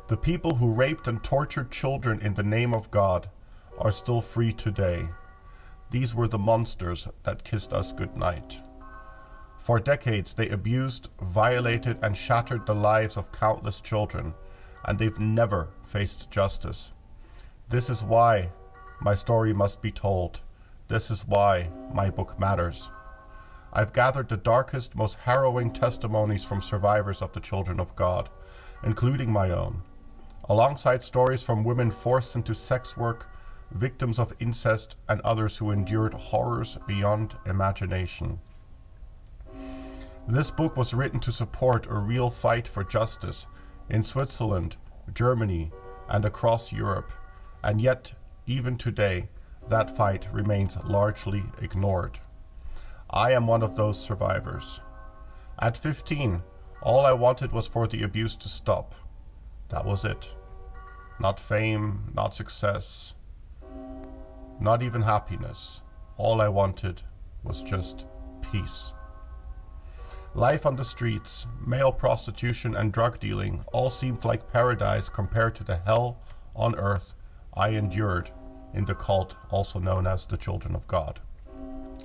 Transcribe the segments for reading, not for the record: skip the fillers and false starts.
The people who raped and tortured children in the name of God are still free today. These were the monsters that kissed us goodnight. For decades, they abused, violated, and shattered the lives of countless children, and they've never faced justice. This is why my story must be told. This is why my book matters. I've gathered the darkest, most harrowing testimonies from survivors of the children of God, including my own, alongside stories from women forced into sex work, victims of incest, and others who endured horrors beyond imagination. This book was written to support a real fight for justice in Switzerland, Germany, and across Europe, and yet, even today, that fight remains largely ignored. I am one of those survivors. At 15, all I wanted was for the abuse to stop. That was it. Not fame, not success, not even happiness. All I wanted was just peace. Life on the streets, male prostitution, and drug dealing all seemed like paradise compared to the hell on earth I endured in the cult also known as the Children of God,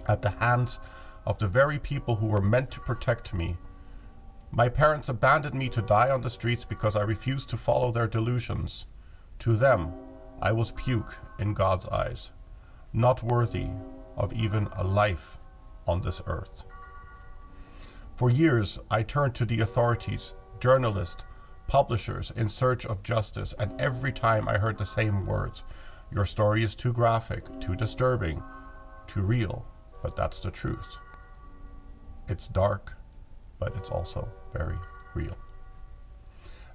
at the hands of the very people who were meant to protect me. My parents abandoned me to die on the streets because I refused to follow their delusions. To them, I was puke in God's eyes, not worthy of even a life on this earth. For years, I turned to the authorities, journalists, publishers in search of justice, and every time I heard the same words: your story is too graphic, too disturbing, too real, but that's the truth. It's dark, but it's also very real.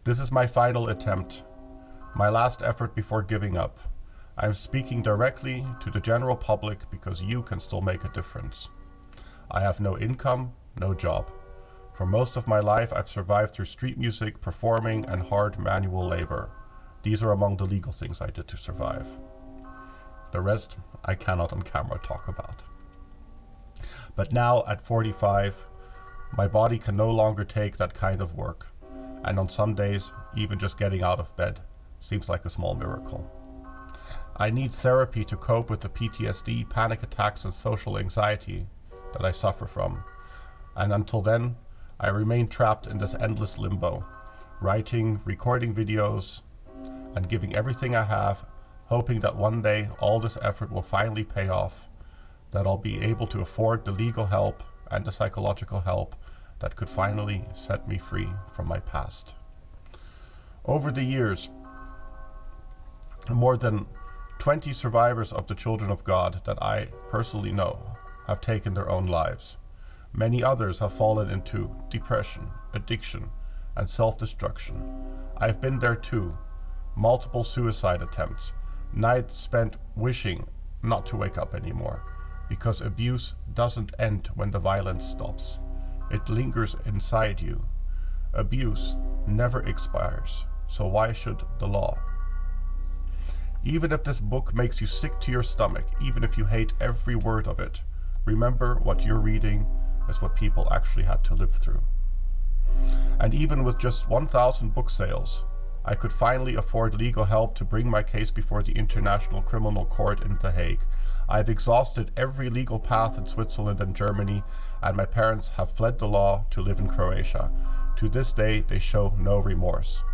This is my final attempt, my last effort before giving up. I'm speaking directly to the general public because you can still make a difference. I have no income, no job. For most of my life, I've survived through street music, performing, and hard manual labor. These are among the legal things I did to survive. The rest, I cannot on camera talk about. But now, at 45, my body can no longer take that kind of work. And on some days, even just getting out of bed seems like a small miracle. I need therapy to cope with the PTSD, panic attacks, and social anxiety that I suffer from. And until then, I remain trapped in this endless limbo, writing, recording videos, and giving everything I have, hoping that one day all this effort will finally pay off, that I'll be able to afford the legal help and the psychological help that could finally set me free from my past. Over the years, more than 20 survivors of the Children of God that I personally know have taken their own lives. Many others have fallen into depression, addiction, and self-destruction. I've been there too. Multiple suicide attempts, nights spent wishing not to wake up anymore, because abuse doesn't end when the violence stops. It lingers inside you. Abuse never expires, so why should the law? Even if this book makes you sick to your stomach, even if you hate every word of it, remember what you're reading is what people actually had to live through. And even with just 1,000 book sales, I could finally afford legal help to bring my case before the International Criminal Court in The Hague. I've exhausted every legal path in Switzerland and Germany, and my parents have fled the law to live in Croatia. To this day, they show no remorse.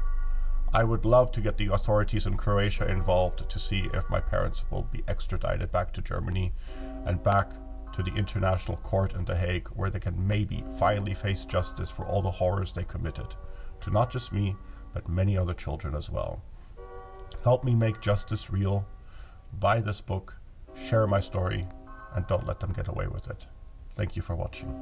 I would love to get the authorities in Croatia involved to see if my parents will be extradited back to Germany and back to the International Court in The Hague, where they can maybe finally face justice for all the horrors they committed to not just me, but many other children as well. Help me make justice real. Buy this book, share my story, and don't let them get away with it. Thank you for watching.